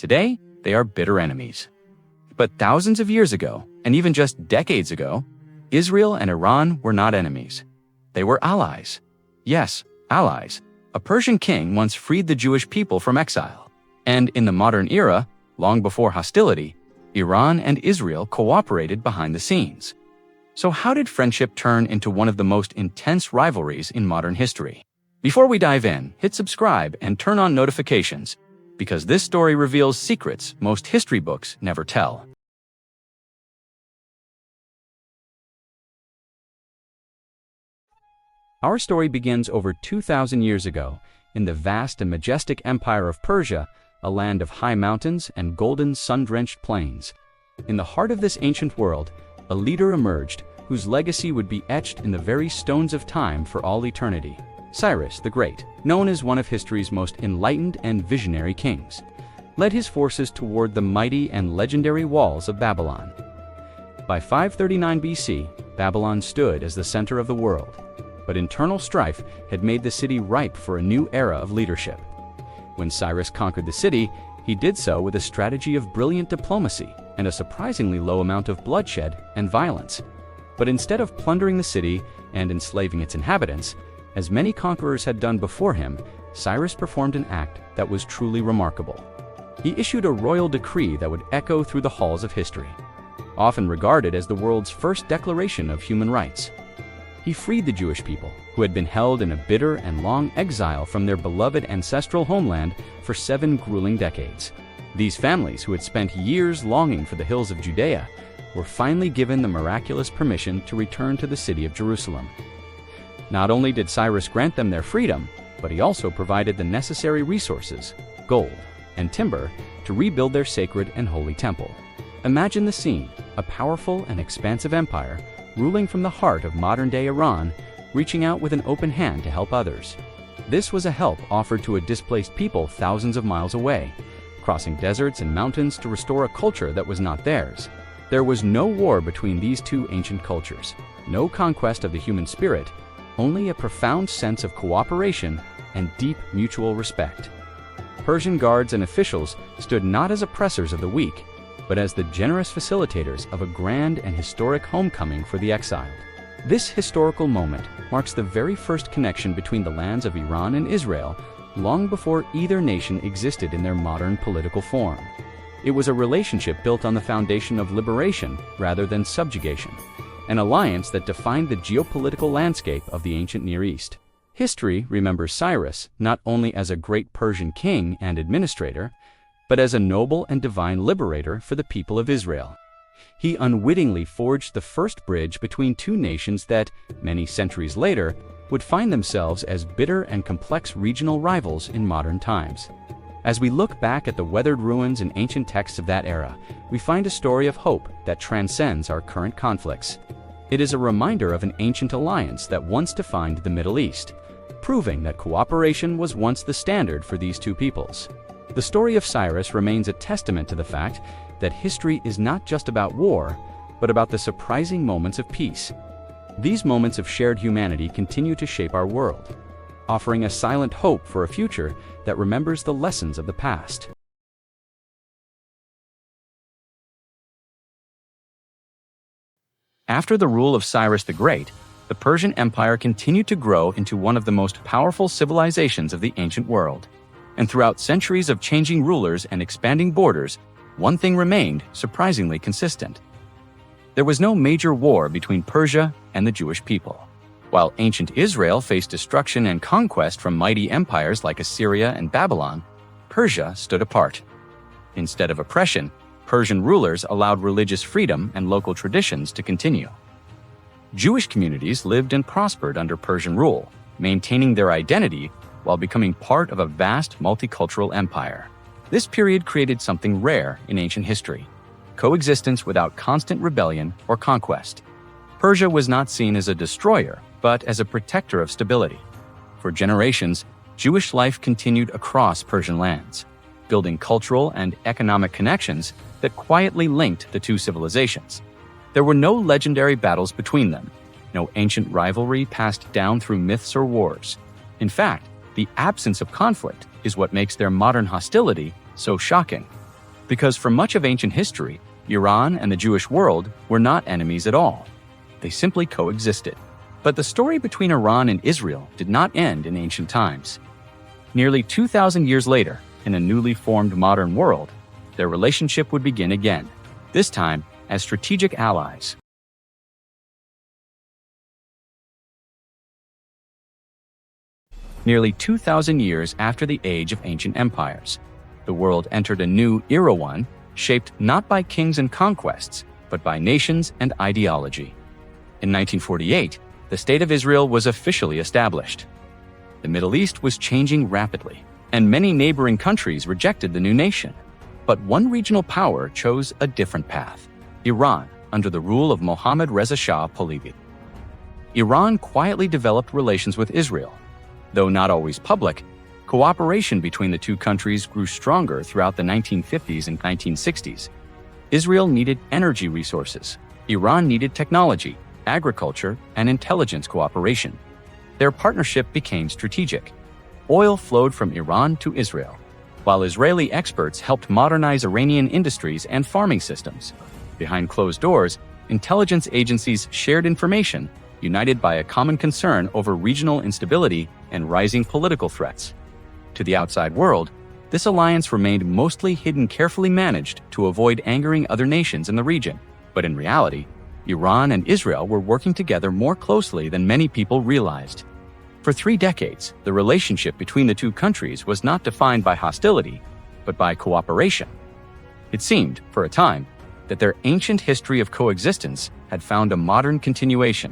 Today, they are bitter enemies. But thousands of years ago, and even just decades ago, Israel and Iran were not enemies. They were allies. Yes, allies. A Persian king once freed the Jewish people from exile. And in the modern era, long before hostility, Iran and Israel cooperated behind the scenes. So how did friendship turn into one of the most intense rivalries in modern history? Before we dive in, hit subscribe and turn on notifications, because this story reveals secrets most history books never tell. Our story begins over 2,000 years ago in the vast and majestic empire of Persia, a land of high mountains and golden sun-drenched plains. In the heart of this ancient world, a leader emerged whose legacy would be etched in the very stones of time for all eternity. Cyrus the Great, known as one of history's most enlightened and visionary kings, led his forces toward the mighty and legendary walls of Babylon. By 539 BC, Babylon stood as the center of the world, but internal strife had made the city ripe for a new era of leadership. When Cyrus conquered the city, he did so with a strategy of brilliant diplomacy and a surprisingly low amount of bloodshed and violence. But instead of plundering the city and enslaving its inhabitants, as many conquerors had done before him, Cyrus performed an act that was truly remarkable. He issued a royal decree that would echo through the halls of history, often regarded as the world's first declaration of human rights. He freed the Jewish people, who had been held in a bitter and long exile from their beloved ancestral homeland for 7 grueling decades. These families, who had spent years longing for the hills of Judea, were finally given the miraculous permission to return to the city of Jerusalem. Not only did Cyrus grant them their freedom, but he also provided the necessary resources, gold, and timber to rebuild their sacred and holy temple. Imagine the scene: a powerful and expansive empire ruling from the heart of modern-day Iran, reaching out with an open hand to help others. This was a help offered to a displaced people thousands of miles away, crossing deserts and mountains to restore a culture that was not theirs. There was no war between these two ancient cultures, no conquest of the human spirit, only a profound sense of cooperation and deep mutual respect. Persian guards and officials stood not as oppressors of the weak, but as the generous facilitators of a grand and historic homecoming for the exiled. This historical moment marks the very first connection between the lands of Iran and Israel, long before either nation existed in their modern political form. It was a relationship built on the foundation of liberation rather than subjugation, an alliance that defined the geopolitical landscape of the ancient Near East. History remembers Cyrus not only as a great Persian king and administrator, but as a noble and divine liberator for the people of Israel. He unwittingly forged the first bridge between two nations that, many centuries later, would find themselves as bitter and complex regional rivals in modern times. As we look back at the weathered ruins and ancient texts of that era, we find a story of hope that transcends our current conflicts. It is a reminder of an ancient alliance that once defined the Middle East, proving that cooperation was once the standard for these two peoples. The story of Cyrus remains a testament to the fact that history is not just about war, but about the surprising moments of peace. These moments of shared humanity continue to shape our world, offering a silent hope for a future that remembers the lessons of the past. After the rule of Cyrus the Great, the Persian Empire continued to grow into one of the most powerful civilizations of the ancient world. And throughout centuries of changing rulers and expanding borders, one thing remained surprisingly consistent. There was no major war between Persia and the Jewish people. While ancient Israel faced destruction and conquest from mighty empires like Assyria and Babylon, Persia stood apart. Instead of oppression, Persian rulers allowed religious freedom and local traditions to continue. Jewish communities lived and prospered under Persian rule, maintaining their identity while becoming part of a vast multicultural empire. This period created something rare in ancient history: coexistence without constant rebellion or conquest. Persia was not seen as a destroyer, but as a protector of stability. For generations, Jewish life continued across Persian lands, building cultural and economic connections that quietly linked the two civilizations. There were no legendary battles between them, no ancient rivalry passed down through myths or wars. In fact, the absence of conflict is what makes their modern hostility so shocking. Because for much of ancient history, Iran and the Jewish world were not enemies at all. They simply coexisted. But the story between Iran and Israel did not end in ancient times. Nearly 2,000 years later, in a newly formed modern world, their relationship would begin again, this time as strategic allies. Nearly 2,000 years after the age of ancient empires, the world entered a new era, one shaped not by kings and conquests, but by nations and ideology. In 1948, the State of Israel was officially established. The Middle East was changing rapidly, and many neighboring countries rejected the new nation. But one regional power chose a different path: Iran, under the rule of Mohammad Reza Shah Pahlavi. Iran quietly developed relations with Israel. Though not always public, cooperation between the two countries grew stronger throughout the 1950s and 1960s. Israel needed energy resources. Iran needed technology, agriculture, and intelligence cooperation. Their partnership became strategic. Oil flowed from Iran to Israel, while Israeli experts helped modernize Iranian industries and farming systems. Behind closed doors, intelligence agencies shared information, united by a common concern over regional instability and rising political threats. To the outside world, this alliance remained mostly hidden, carefully managed to avoid angering other nations in the region. But in reality, Iran and Israel were working together more closely than many people realized. For 3 decades, the relationship between the two countries was not defined by hostility, but by cooperation. It seemed, for a time, that their ancient history of coexistence had found a modern continuation.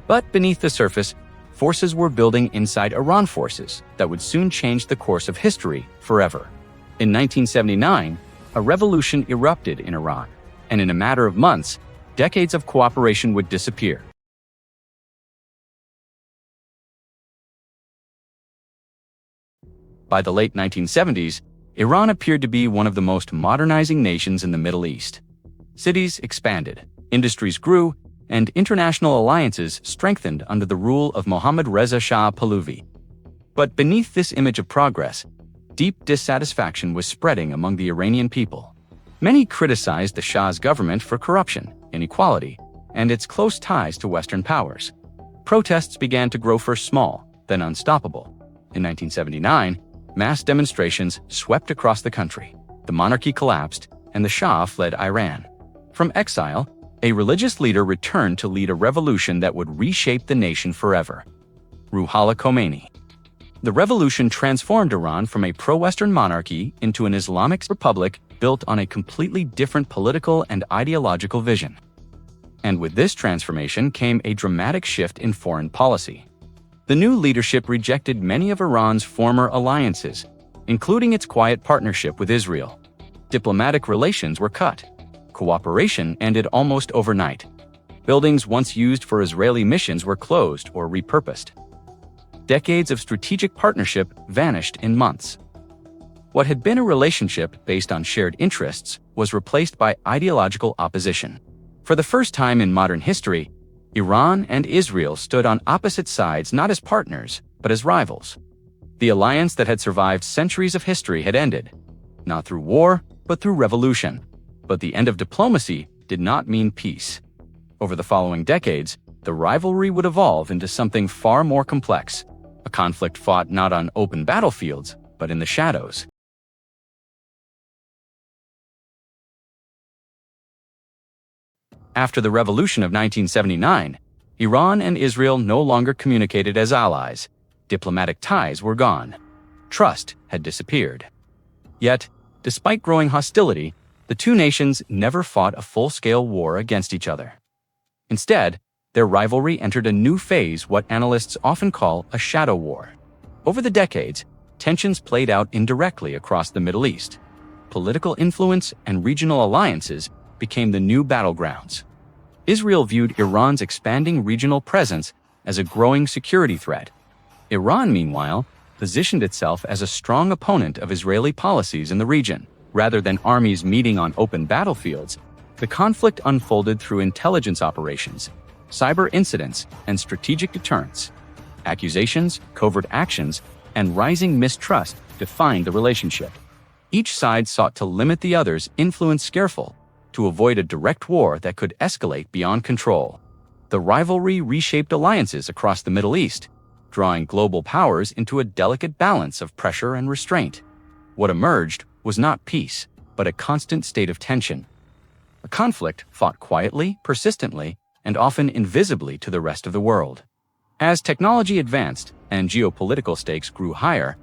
But beneath the surface, forces were building inside Iran forces that would soon change the course of history forever. In 1979, a revolution erupted in Iran, and in a matter of months, decades of cooperation would disappear. By the late 1970s, Iran appeared to be one of the most modernizing nations in the Middle East. Cities expanded, industries grew, and international alliances strengthened under the rule of Mohammad Reza Shah Pahlavi. But beneath this image of progress, deep dissatisfaction was spreading among the Iranian people. Many criticized the Shah's government for corruption, inequality, and its close ties to Western powers. Protests began to grow first small, then unstoppable. In 1979, mass demonstrations swept across the country. The monarchy collapsed, and the Shah fled Iran. From exile, a religious leader returned to lead a revolution that would reshape the nation forever: Ruhollah Khomeini. The revolution transformed Iran from a pro-Western monarchy into an Islamic republic built on a completely different political and ideological vision. And with this transformation came a dramatic shift in foreign policy. The new leadership rejected many of Iran's former alliances, including its quiet partnership with Israel. Diplomatic relations were cut. Cooperation ended almost overnight. Buildings once used for Israeli missions were closed or repurposed. Decades of strategic partnership vanished in months. What had been a relationship based on shared interests was replaced by ideological opposition. For the first time in modern history, Iran and Israel stood on opposite sides not as partners, but as rivals. The alliance that had survived centuries of history had ended, not through war, but through revolution. But the end of diplomacy did not mean peace. Over the following decades, the rivalry would evolve into something far more complex, a conflict fought not on open battlefields, but in the shadows. After the revolution of 1979, Iran and Israel no longer communicated as allies. Diplomatic ties were gone. Trust had disappeared. Yet, despite growing hostility, the two nations never fought a full-scale war against each other. Instead, their rivalry entered a new phase, what analysts often call a shadow war. Over the decades, tensions played out indirectly across the Middle East. Political influence and regional alliances became the new battlegrounds. Israel viewed Iran's expanding regional presence as a growing security threat. Iran, meanwhile, positioned itself as a strong opponent of Israeli policies in the region. Rather than armies meeting on open battlefields, the conflict unfolded through intelligence operations, cyber incidents, and strategic deterrence. Accusations, covert actions, and rising mistrust defined the relationship. Each side sought to limit the other's influence careful to avoid a direct war that could escalate beyond control. The rivalry reshaped alliances across the Middle East, drawing global powers into a delicate balance of pressure and restraint. What emerged was not peace, but a constant state of tension. A conflict fought quietly, persistently, and often invisibly to the rest of the world. As technology advanced and geopolitical stakes grew higher,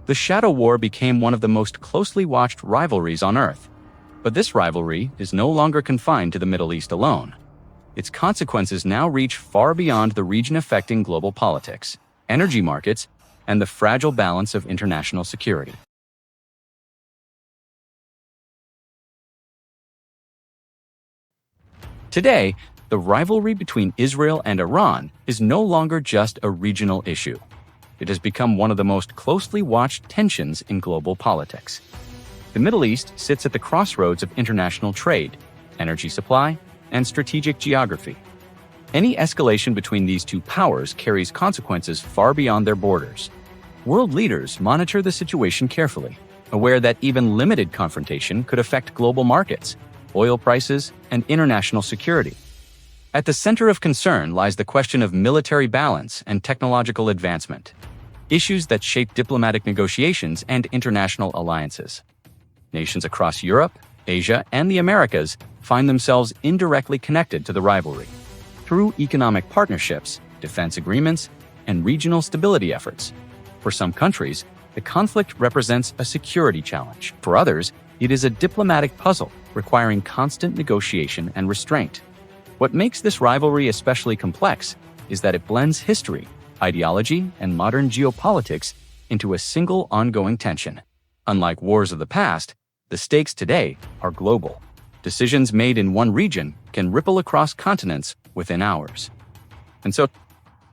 the shadow war became one of the most closely watched rivalries on Earth. But this rivalry is no longer confined to the Middle East alone. Its consequences now reach far beyond the region, affecting global politics, energy markets, and the fragile balance of international security. Today, the rivalry between Israel and Iran is no longer just a regional issue. It has become one of the most closely watched tensions in global politics. The Middle East sits at the crossroads of international trade, energy supply, and strategic geography. Any escalation between these two powers carries consequences far beyond their borders. World leaders monitor the situation carefully, aware that even limited confrontation could affect global markets, oil prices, and international security. At the center of concern lies the question of military balance and technological advancement, issues that shape diplomatic negotiations and international alliances. Nations across Europe, Asia, and the Americas find themselves indirectly connected to the rivalry through economic partnerships, defense agreements, and regional stability efforts. For some countries, the conflict represents a security challenge. For others, it is a diplomatic puzzle requiring constant negotiation and restraint. What makes this rivalry especially complex is that it blends history, ideology, and modern geopolitics into a single ongoing tension. Unlike wars of the past, the stakes today are global. Decisions made in one region can ripple across continents within hours. And so,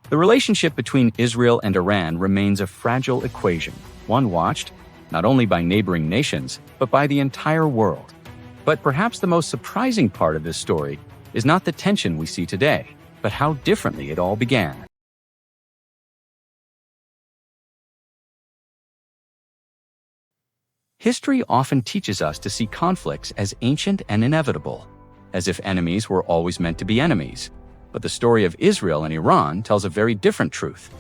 the relationship between Israel and Iran remains a fragile equation, one watched not only by neighboring nations, but by the entire world. But perhaps the most surprising part of this story is not the tension we see today, but how differently it all began. History often teaches us to see conflicts as ancient and inevitable, as if enemies were always meant to be enemies. But the story of Israel and Iran tells a very different truth.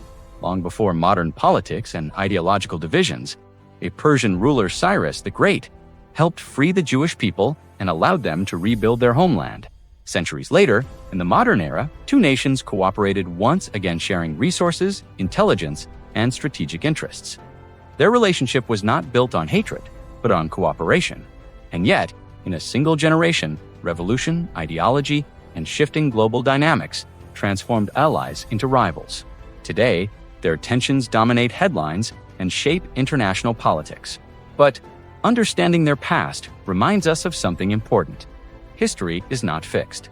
Long before modern politics and ideological divisions, a Persian ruler, Cyrus the Great, helped free the Jewish people and allowed them to rebuild their homeland. Centuries later, in the modern era, two nations cooperated, once again sharing resources, intelligence, and strategic interests. Their relationship was not built on hatred, but on cooperation. And yet, in a single generation, revolution, ideology, and shifting global dynamics transformed allies into rivals. Today, their tensions dominate headlines and shape international politics. But understanding their past reminds us of something important. History is not fixed.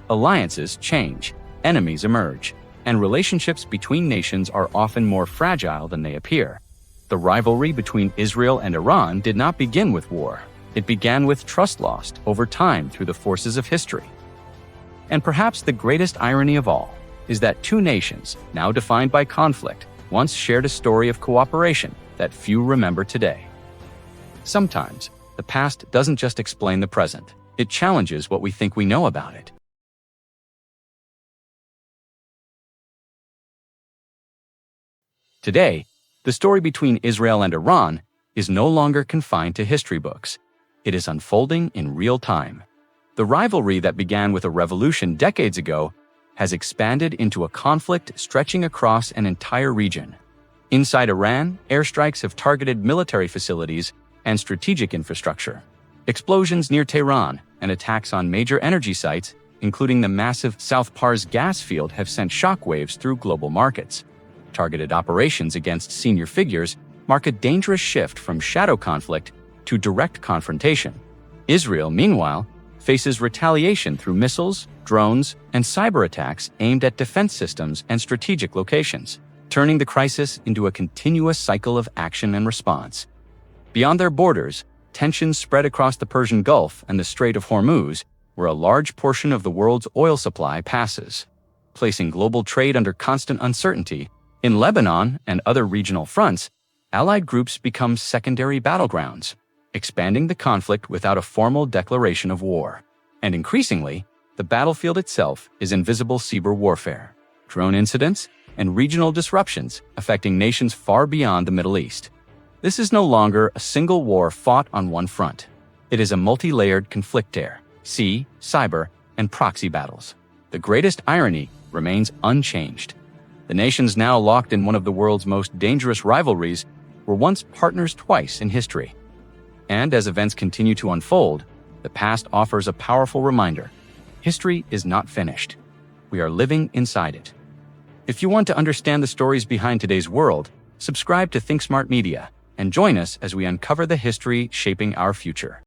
Alliances change, enemies emerge, and relationships between nations are often more fragile than they appear. The rivalry between Israel and Iran did not begin with war. It began with trust lost over time through the forces of history. And perhaps the greatest irony of all is that two nations, now defined by conflict, once shared a story of cooperation that few remember today. Sometimes, the past doesn't just explain the present, it challenges what we think we know about it. Today, the story between Israel and Iran is no longer confined to history books. It is unfolding in real time. The rivalry that began with a revolution decades ago has expanded into a conflict stretching across an entire region. Inside Iran, airstrikes have targeted military facilities and strategic infrastructure. Explosions near Tehran and attacks on major energy sites, including the massive South Pars gas field, have sent shockwaves through global markets. Targeted operations against senior figures mark a dangerous shift from shadow conflict to direct confrontation. Israel, meanwhile, faces retaliation through missiles, drones, and cyber attacks aimed at defense systems and strategic locations, turning the crisis into a continuous cycle of action and response. Beyond their borders, tensions spread across the Persian Gulf and the Strait of Hormuz, where a large portion of the world's oil supply passes, placing global trade under constant uncertainty. In Lebanon and other regional fronts, allied groups become secondary battlegrounds. expanding the conflict without a formal declaration of war. And increasingly, the battlefield itself is invisible cyber warfare, drone incidents, and regional disruptions affecting nations far beyond the Middle East. This is no longer a single war fought on one front. It is a multi-layered conflictare, sea, cyber, and proxy battles. The greatest irony remains unchanged. The nations now locked in one of the world's most dangerous rivalries were once partners twice in history. And as events continue to unfold, the past offers a powerful reminder. History is not finished. We are living inside it. If you want to understand the stories behind today's world, subscribe to ThinkSmart Media and join us as we uncover the history shaping our future.